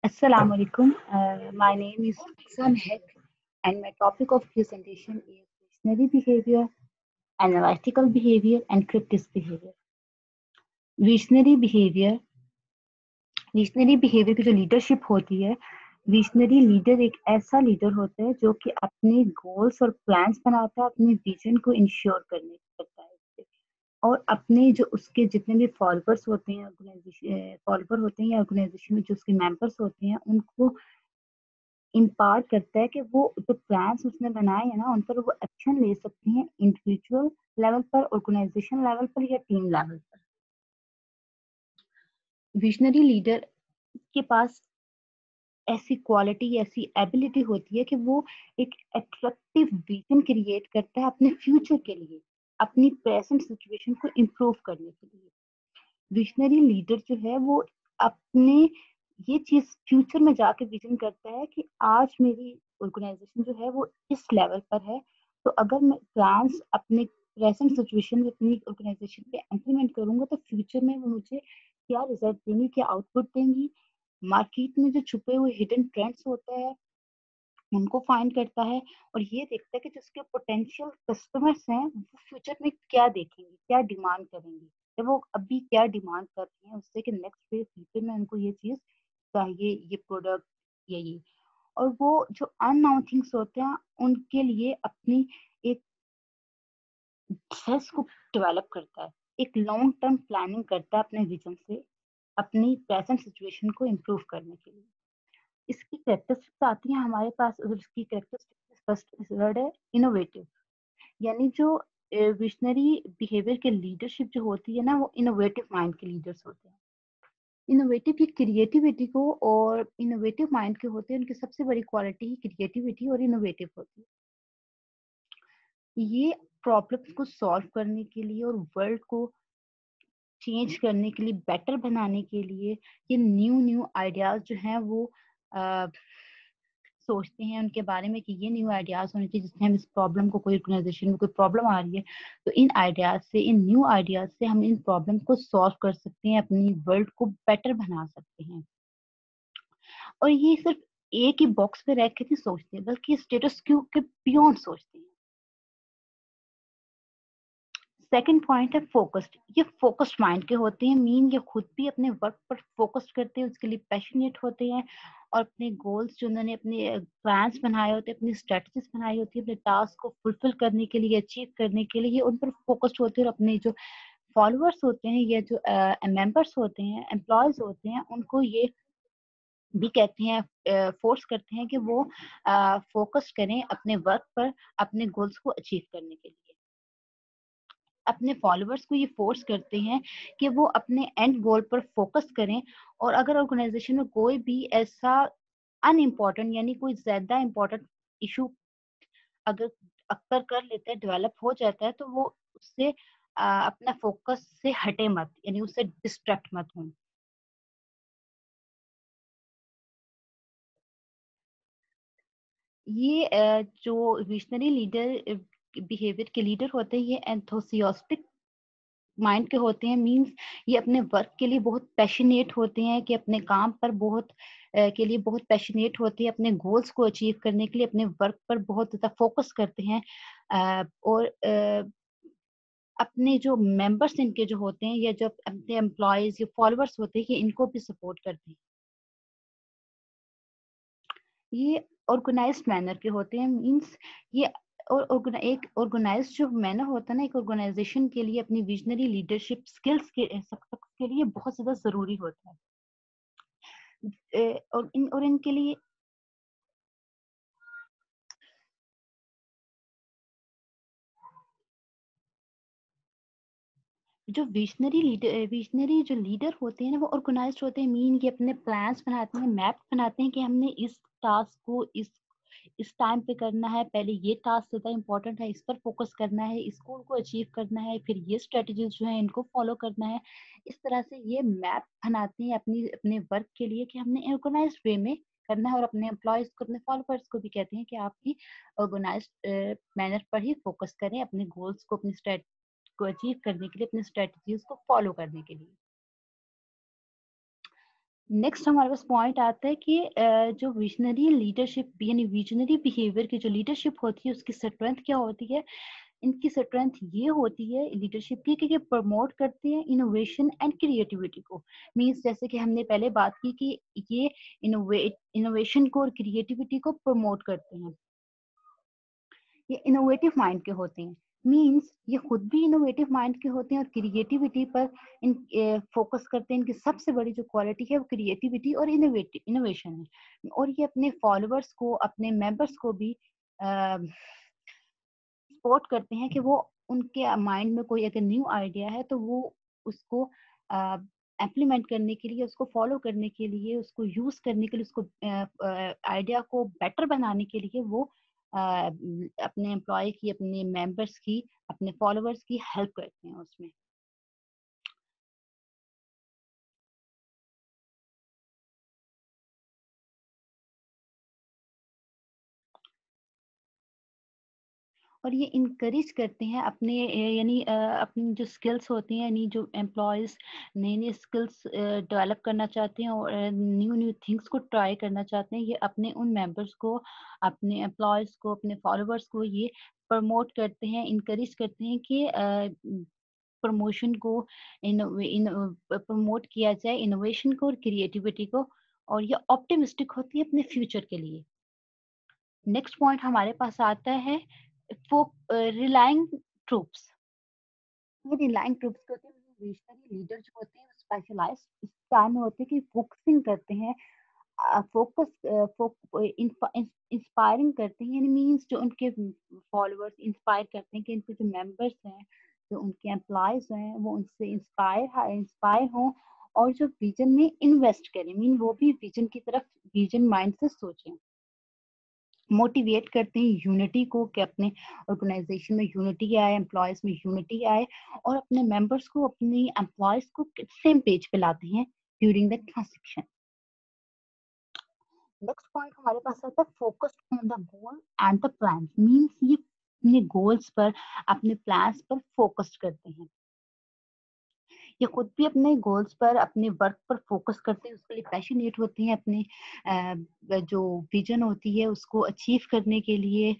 Assalamu alaikum. My name is Sam Hek, and my topic of presentation is visionary behavior, analytical behavior, and critic behavior. Visionary behaviour visionary behaviour की जो leadership होती है, visionary leader एक ऐसा leader होता है जो कि अपने गोल्स और प्लान्स बनाता है, अपने विजन को इंश्योर करने करता है और अपने जो उसके जितने भी फॉलोअर्स होते हैं, फॉलोअर होते हैं या ऑर्गेनाइजेशन में जो उसके मेंबर्स होते हैं, उनको इम्पार्ट करता है कि वो जो प्लान्स उसने बनाए हैं ना, उन पर वो एक्शन ले सकते हैं इंडिविजुअल लेवल पर, ऑर्गेनाइजेशन लेवल पर या टीम लेवल पर। विजनरी लीडर के पास ऐसी क्वालिटी, ऐसी एबिलिटी होती है कि वो एक अट्रैक्टिव विजन क्रिएट करता है अपने फ्यूचर के लिए, अपनी प्रेजेंट सिचुएशन को इम्प्रूव करने के लिए। विजनरी लीडर जो है वो अपने ये चीज फ्यूचर में जाके विजन करता है कि आज मेरी ऑर्गेनाइजेशन जो है वो इस लेवल पर है, तो अगर मैं प्लान्स अपने प्रेजेंट सिचुएशन में अपनी ऑर्गेनाइजेशन पे इम्प्लीमेंट करूंगा तो फ्यूचर में वो मुझे क्या रिजल्ट देंगी, क्या आउटपुट देंगी। मार्केट में जो छुपे हुए हिडन ट्रेंड्स होते हैं उनको फाइंड करता है और ये देखता है कि जो उसके पोटेंशियल कस्टमर्स हैं वो फ्यूचर में क्या देखेंगे, क्या डिमांड करेंगे, या वो अभी क्या डिमांड कर रहे हैं उससे कि नेक्स्ट फ्यूचर में उनको ये चीज चाहिए, ये प्रोडक्ट या ये। और वो जो अननोन थिंग्स होते हैं उनके लिए अपनी एक स्ट्रेस को डेवलप करता है, एक लॉन्ग टर्म प्लानिंग करता है अपने विजन से, अपनी प्रेजेंट सिचुएशन को इम्प्रूव करने के लिए। इसकी कैरेक्टरिस्टिक्स आती हैं हमारे पास, अगर इसकी कैरेक्टरिस्टिक्स फर्स्ट वर्ड है इनोवेटिव, यानी जो विजनरी बिहेवियर के लीडरशिप जो होती है ना, वो इनोवेटिव माइंड के लीडर्स होते हैं। इनोवेटिव की क्रिएटिविटी को, और इनोवेटिव माइंड के होते हैं उनकी सबसे बड़ी क्वालिटी ही क्रिएटिविटी और इनोवेटिव होती है। ये प्रॉब्लम्स को सॉल्व करने के लिए और वर्ल्ड को चेंज करने के लिए, बेटर बनाने के लिए, ये न्यू न्यू आइडियाज जो हैं वो आ, सोचते हैं उनके बारे में कि ये न्यू आइडियाज होने चाहिए, जिससे हम इस प्रॉब्लम को, कोई ऑर्गेनाइजेशन में कोई प्रॉब्लम आ रही है तो इन आइडियाज से, इन न्यू आइडियाज से हम इन प्रॉब्लम को सॉल्व कर सकते हैं, अपनी वर्ल्ड को बेटर बना सकते हैं। और ये सिर्फ एक ही बॉक्स पे रह के नहीं सोचते, बल्कि स्टेटस क्यू के बियॉन्ड सोचते हैं। सेकंड पॉइंट है फोकस्ड। ये फोकस्ड माइंड के होते हैं, मीन ये खुद भी अपने वर्क पर फोकस्ड करते हैं, उसके लिए पैशनेट होते हैं और अपने गोल्स जो उन्होंने अपने प्लान्स बनाए होते हैं, अपनी स्ट्रेटजीज बनाई होती है अपने टास्क को फुलफिल करने के लिए, अचीव करने के लिए, उन पर फोकस्ड होते हैं और अपने जो फॉलोअर्स होते हैं या जो मेंबर्स होते हैं, एम्प्लॉयज होते हैं, उनको ये भी कहते हैं, फोर्स करते हैं कि वो फोकस करें अपने वर्क पर, अपने गोल्स को अचीव करने के लिए। अपने फॉलोअर्स को ये फोर्स करते हैं कि वो अपने एंड गोल पर फोकस करें, और अगर ऑर्गेनाइजेशन में कोई भी ऐसा अनइम्पोर्टेंट यानी कोई ज्यादा इम्पोर्टेंट इशू अगर अक्कर कर लेता है, डेवलप हो जाता है, तो वो उससे अपना फोकस से हटे मत, यानी उससे डिस्ट्रैक्ट मत हो। ये जो विजनरी लीडर बिहेवियर के लीडर होते हैं, ये एंथुसियास्टिक माइंड के होते हैं, मींस ये अपने वर्क के लिए बहुत पैशनेट होते हैं, कि अपने काम पर बहुत के लिए बहुत पैशनेट होते हैं, अपने गोल्स को अचीव करने के लिए अपने वर्क पर बहुत ज़्यादा फोकस करते हैं, और अपने जो मेंबर्स इनके जो होते हैं या जो अपने एम्प्लॉयज या फॉलोअर्स होते हैं, ये इनको भी सपोर्ट करते हैं। ये ऑर्गेनाइज्ड मैनर के होते हैं, मींस ये और एक ऑर्गेनाइज्ड जो मैनर होता है ना, एक ऑर्गेनाइजेशन के लिए अपनी विजनरी लीडरशिप स्किल्स के सक्सेस के लिए बहुत ज्यादा जरूरी होता है। और इनके लिए जो विजनरी जो लीडर होते हैं ना, वो ऑर्गेनाइज्ड होते हैं, मीन ये अपने प्लान्स बनाते हैं, मैप बनाते हैं कि हमने इस टास्क को इस टाइम पे करना है, पहले ये टास्क ज्यादा इंपॉर्टेंट है, इस पर फोकस करना है, इसको उनको अचीव करना है, फिर ये स्ट्रेटजीज जो है इनको फॉलो करना है। इस तरह से ये मैप बनाते हैं अपनी अपने वर्क के लिए कि हमने ऑर्गेनाइज्ड वे में करना है, और अपने एम्प्लॉयज को, अपने फॉलोअर्स को भी कहते हैं कि आप भी ऑर्गेनाइज्ड मैनर पर ही फोकस करें, अपने गोल्स को, अपनी को अचीव करने के लिए, अपनी स्ट्रेटजीज को फॉलो करने के लिए। नेक्स्ट हमारे पास पॉइंट आता है कि जो विजनरी लीडरशिप यानी विजनरी बिहेवियर की जो लीडरशिप होती है उसकी स्ट्रेंथ क्या होती है। इनकी स्ट्रेंथ ये होती है लीडरशिप की कि ये प्रमोट करते हैं इनोवेशन एंड क्रिएटिविटी को। मींस जैसे कि हमने पहले बात की कि ये इनोवेशन को और क्रिएटिविटी को प्रमोट करते हैं। ये इनोवेटिव माइंड के होते हैं। मींस ये खुद भी इनोवेटिव माइंड के होते हैं और क्रिएटिविटी पर इन फोकस करते हैं। इनकी सबसे बड़ी जो क्वालिटी है वो क्रिएटिविटी और इनोवेशन है। और ये अपने फॉलोअर्स को, अपने मेंबर्स को भी सपोर्ट करते हैं कि वो उनके माइंड में कोई अगर न्यू आइडिया है तो वो उसको इम्प्लीमेंट करने के लिए, उसको फॉलो करने के लिए, उसको यूज करने के लिए, उसको आइडिया को बेटर बनाने के लिए वो अपने एम्प्लॉय की, अपने मेंबर्स की, अपने फॉलोअर्स की हेल्प करते हैं उसमें। और ये इनकरेज करते हैं अपने यानी अपनी जो स्किल्स होती हैं, यानी जो एम्प्लॉयज नई नई स्किल्स डेवलप करना चाहते हैं और न्यू न्यू थिंग्स को ट्राई करना चाहते हैं, ये अपने उन मेंबर्स को, अपने एम्प्लॉयज को, अपने फॉलोअर्स को ये प्रमोट करते हैं, इनकरेज करते हैं कि प्रमोशन को इन, इन प्रमोट किया जाए, इनोवेशन को और क्रिएटिविटी को। और ये ऑप्टिमिस्टिक होती है अपने फ्यूचर के लिए। नेक्स्ट पॉइंट हमारे पास आता है रिलाइंग ट्रूप्स। ये रिलाइंग ट्रूप्स के होते हैं, विजनरी लीडर जो होते हैं स्पेशलाइज इस काम में होते हैं कि फोकसिंग करते हैं, इंस्पायरिंग करते हैं। यानी मीन्स जो उनके फॉलोअर्स इंस्पायर करते हैं कि इनके जो मेंबर्स हैं, जो उनके एम्प्लॉयज हैं, वो उनसे इंस्पायर हों और जो विजन में इन्वेस्ट करें। मीन वो भी विजन की तरफ, विजन माइंड से सोचें। मोटिवेट करते हैं यूनिटी को कि अपने ऑर्गेनाइजेशन में यूनिटी आए, एम्प्लॉयज में यूनिटी आए और अपने मेंबर्स को, अपनी एम्प्लॉयज को सेम पेज पे लाते हैं during the transaction. Next point हमारे पास आता है focused on the goal and the plan. Means ये अपने गोल्स पर, अपने प्लान्स पर फोकस करते हैं। ये खुद भी अपने गोल्स पर, अपने वर्क पर फोकस करते हैं, उसके लिए पैशनेट होते हैं, अपने जो विजन होती है उसको अचीव करने के लिए।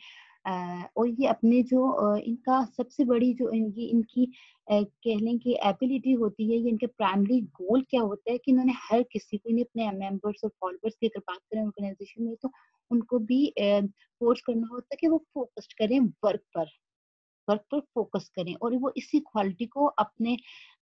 और ये अपने जो इनका सबसे बड़ी जो इनकी इनकी कह लें कि एबिलिटी होती है, ये इनके प्राइमरी गोल क्या होता है कि इन्होंने हर किसी को, इन्हें अपने मेंबर्स और फॉलोअर्स की अगर बात करें ऑर्गेनाइजेशन में, तो उनको भी फोर्स करना होता है कि वो फोकस्ड करें वर्क पर, वर्क पर फोकस करें। और वो इसी क्वालिटी को अपने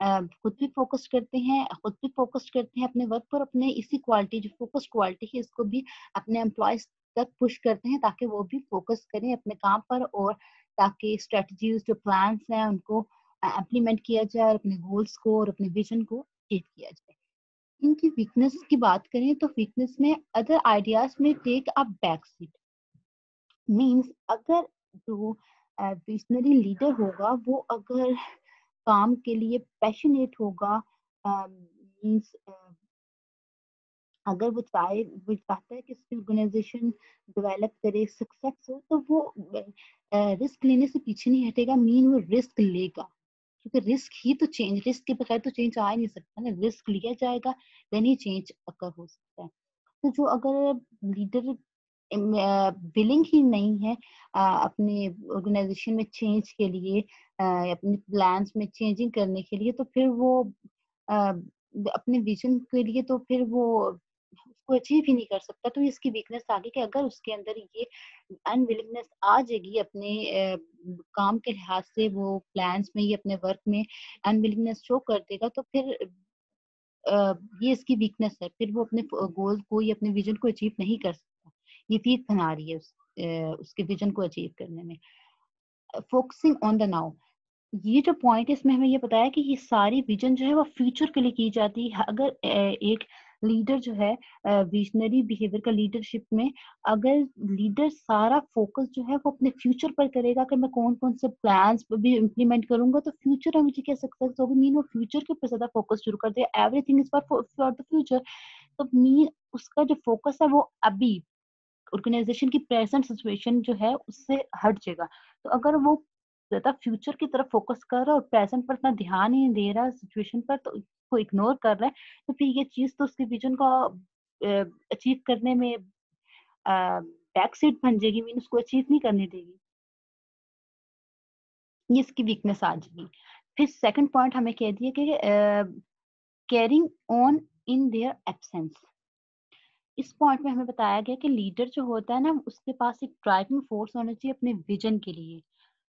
खुद भी फोकस करते हैं, खुद भी फोकस करते हैं अपने वर्क पर, अपने इसी क्वालिटी जो फोकस क्वालिटी है इसको भी अपने एम्प्लॉयज तक पुश करते हैं ताकि वो भी फोकस करें अपने काम पर, और ताकि स्ट्रेटजीज जो प्लान्स हैं उनको इम्प्लीमेंट किया जाए और अपने गोल्स को और अपने विजन को अचीव किया जाए। इनकी वीकनेस की बात करें तो वीकनेस में अदर आइडियाज में take a back seat. Means अगर जो विजनरी लीडर होगा वो अगर काम के लिए पैशनेट होगा, मीन्स अगर वो चाहता है कि उसकी ऑर्गेनाइजेशन डेवलप करे, सक्सेस हो, तो वो रिस्क लेने से पीछे नहीं हटेगा। मीन वो रिस्क लेगा, क्योंकि रिस्क के बगैर तो चेंज आ ही नहीं सकता ना। रिस्क लिया जाएगा देन ही चेंज अकर हो सकता है। तो जो अगर लीडर विलिंग ही नहीं है अपने ऑर्गेनाइजेशन में चेंज के लिए, अपने प्लान्स में चेंजिंग करने के लिए, तो फिर वो अपने विजन के लिए तो फिर वो उसको अचीव ही नहीं कर सकता। तो इसकी वीकनेस आ गई कि अगर उसके अंदर ये अनविलिंगनेस आ जाएगी अपने काम के लिहाज से, वो प्लान्स में, ये अपने वर्क में अनविलिंगनेस शो कर देगा, तो फिर ये इसकी वीकनेस है। फिर वो अपने गोल को या अपने विजन को अचीव नहीं कर सकता। ये वीक बना रही है उसके विजन को अचीव करने में। फोकसिंग ऑन द नाउ, ये जो पॉइंट है इसमें हमें ये बताया कि ये सारी विजन जो है वो फ्यूचर के लिए की जाती है। अगर एक लीडर जो है विजनरी बिहेवियर का लीडरशिप में, अगर लीडर सारा फोकस जो है वो अपने फ्यूचर पर करेगा कि मैं कौन कौन से प्लान्स भी इम्प्लीमेंट करूंगा तो फ्यूचर में मुझे क्या सक्सेस होगी, मीन वो फ्यूचर के ऊपर ज्यादा फोकस शुरू कर दे, everything is for the future. तो मीन उसका जो फोकस है वो अभी ऑर्गेनाइजेशन की प्रेजेंट सिचुएशन जो है उससे हट जाएगा। तो अगर वो ज्यादा फ्यूचर की तरफ फोकस कर रहा है और प्रेजेंट पर इतना ध्यान ही नहीं दे रहा सिचुएशन पर, तो उसको इग्नोर कर रहा है, तो फिर ये चीज तो उसके विजन को अचीव करने में बैक सीट बन जाएगी, मीन उसको अचीव नहीं करने देगी। ये इसकी वीकनेस आ जाएगी। फिर सेकंड पॉइंट हमें कह दिया कि carrying on in their absence. इस पॉइंट में हमें बताया गया कि लीडर जो होता है ना, उसके पास एक ड्राइविंग फोर्स होना चाहिए अपने विजन के लिए।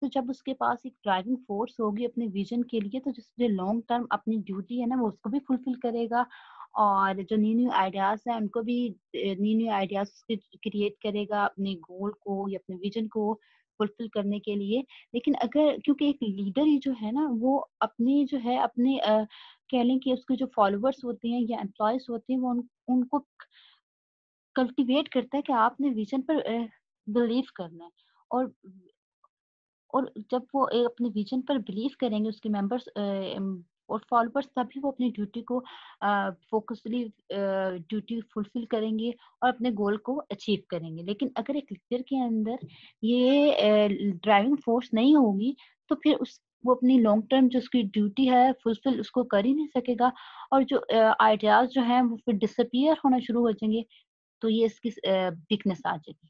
तो जब उसके पास एक ड्राइविंग फोर्स होगी अपने विजन के लिए, तो जिससे लॉन्ग टर्म अपनी ड्यूटी है ना वो उसको भी फुलफिल करेगा, और जो न्यू न्यू आइडियाज है उनको भी न्यू न्यू आइडियाज क्रिएट करेगा अपने गोल को या अपने विजन को फुलफिल करने के लिए। लेकिन अगर, क्योंकि एक लीडर ही जो है ना वो अपने जो है अपने कह लें कि उसके जो फॉलोअर्स होते हैं या एम्प्लॉयज होते हैं वो उनको कल्टीवेट करता है कि आपने विजन पर बिलीव करना है। और जब वो अपने विजन पर बिलीव करेंगे उसके मेंबर्स और फॉलोअर्स, तभी वो अपनी ड्यूटी को फोकसली ड्यूटी फुलफिल करेंगे और अपने गोल को अचीव करेंगे। लेकिन अगर एक लीडर के अंदर ये ड्राइविंग फोर्स नहीं होगी, तो फिर उस वो अपनी लॉन्ग टर्म जो उसकी ड्यूटी है फुलफिल उसको कर ही नहीं सकेगा, और जो आइडियाज जो हैं वो फिर डिसअपियर होना शुरू हो जाएंगे। तो ये इसकी वीकनेस आ जाएगी।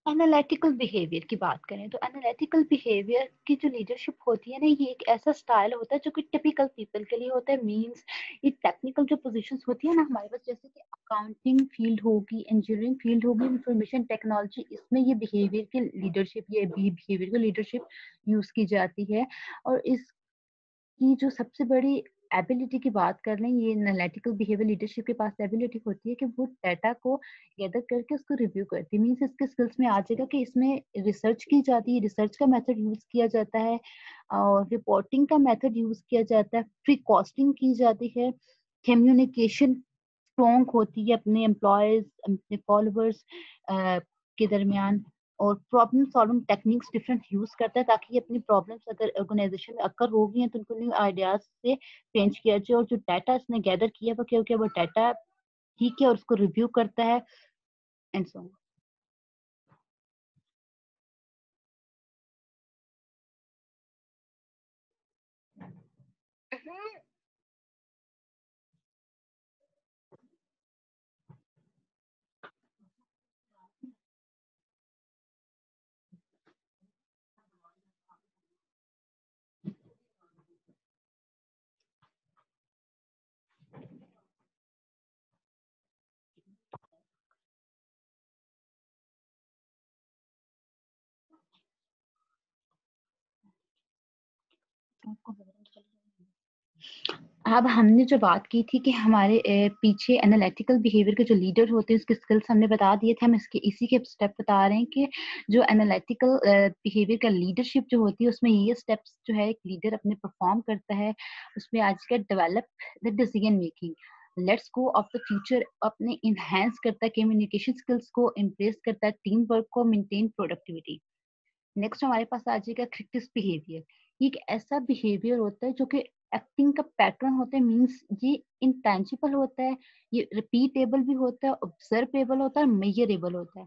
एनालिटिकल बिहेवियर की बात करें तो एनालिटिकल बिहेवियर की जो लीडरशिप होती है ना, ये एक ऐसा स्टाइल होता है जो कि टिपिकल पीपल के लिए होता है। मींस ये टेक्निकल जो पोजीशंस होती है ना हमारे पास, जैसे कि अकाउंटिंग फील्ड होगी, इंजीनियरिंग फील्ड होगी, इंफॉर्मेशन टेक्नोलॉजी, इसमें ये बिहेवियर की लीडरशिप, ये बिहेवियर की लीडरशिप यूज की जाती है। और इस की जो सबसे बड़ी एबिलिटी की बात कर लें, ये एनालिटिकल बिहेवियर लीडरशिप के पास एबिलिटी होती है कि वो डाटा को गैदर करके उसको रिव्यू करती है। मीन्स इसके स्किल्स में आ जाएगा कि इसमें रिसर्च की जाती है, रिसर्च का मेथड यूज किया जाता है, और रिपोर्टिंग का मेथड यूज किया जाता है, प्री कॉस्टिंग की जाती है, कम्युनिकेशन स्ट्रॉन्ग होती है अपने एम्प्लॉयज, अपने फॉलोअर्स के दरमियान, और problem solving techniques different use करता है ताकि ये अपनी प्रॉब्लम्स अगर ऑर्गेनाइजेशन में अकर हो गई हैं तो उनको न्यू आइडियाज से चेंज किया जाए। और जो डाटा इसने गैदर किया वो क्या क्या वो डाटा ठीक है और उसको रिव्यू करता है, एंड सो। अब हमने जो बात की थी कि हमारे पीछे एनालिटिकल बिहेवियर के जो लीडर होते हैं उसके स्किल्स हमने बता दिए थे, हम इसके इसी के स्टेप बता रहे हैं कि जो एनालिटिकल बिहेवियर का लीडरशिप जो होती है उसमें ये स्टेप्स जो है एक लीडर अपने परफॉर्म करता है। उसमें आज का develop the decision making, let's go of the future, अपने इनहेंस करता है कम्युनिकेशन स्किल्स को, इम्प्रेस करता है टीम वर्क को, मेंटेन प्रोडक्टिविटी। नेक्स्ट हमारे पास आ जाएगा क्रिटिक्स बिहेवियर। ये एक ऐसा बिहेवियर होता है जो कि एक्टिंग का पैटर्न होता है। मींस ये इंटेंजिबल होता है, ये रिपीटेबल भी होता है, ऑब्जर्वेबल होता है, मेजरेबल होता है।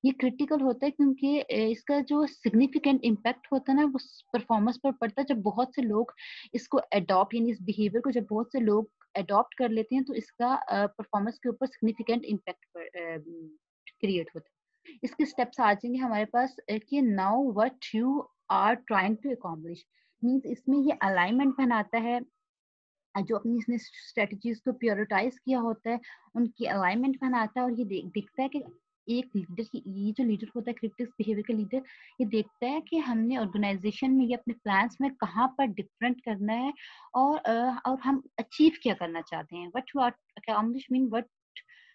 ये क्रिटिकल होता है क्योंकि इसका जो सिग्निफिकेंट इम्पैक्ट होता है ना वो परफॉर्मेंस पर पड़ता है। जब बहुत से लोग इसको अडॉप्ट, यानी इस बिहेवियर को जब बहुत से लोग अडॉप्ट कर लेते हैं तो इसका परफॉर्मेंस के ऊपर सिग्निफिकेंट इम्पैक्ट क्रिएट होता है। इसके स्टेप्स आ जाएंगे हमारे पास कि now what you are trying to accomplish. Means इसमें ये अलाइनमेंट बनाता है, जो अपनी इसने स्ट्रेटजीज को प्रायोरिटाइज किया होता है उनकी अलाइनमेंट बनाता है, और ये दिखता है कि एक लीडर की, ये जो लीडर होता है क्रिटिक्स बिहेवियर का लीडर, ये देखता है कि हमने ऑर्गेनाइजेशन में या अपने प्लान्स में कहाँ पर डिफरेंट करना है, और हम अचीव क्या करना चाहते हैं। What you are accomplish mean what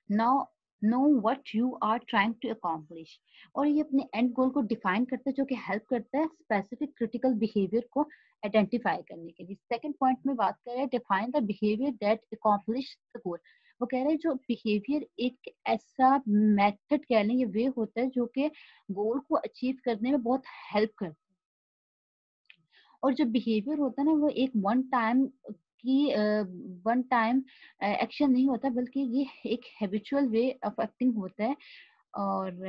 now no what you are trying to accomplish. और ये अपने एंड गोल को डिफाइन करता है जो कि हेल्प करता है स्पेसिफिक क्रिटिकल बिहेवियर को आइडेंटिफाई करने के लिए। सेकंड पॉइंट में बात करें, define the behaviour that accomplish the goal. वो कह रहे हैं जो बिहेवियर एक ऐसा मेथड कह लें, ये वे होता है जो कि गोल को अचीव करने में बहुत हेल्प करता है। और जो बिहेवियर होता है ना वो एक वन टाइम कि वन टाइम एक्शन नहीं होता, बल्कि ये एक हैबिचुअल वे ऑफ एक्टिंग होता है। और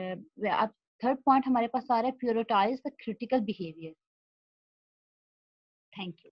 अब थर्ड पॉइंट हमारे पास आ रहा है, prioritise the critical behaviour. Thank you.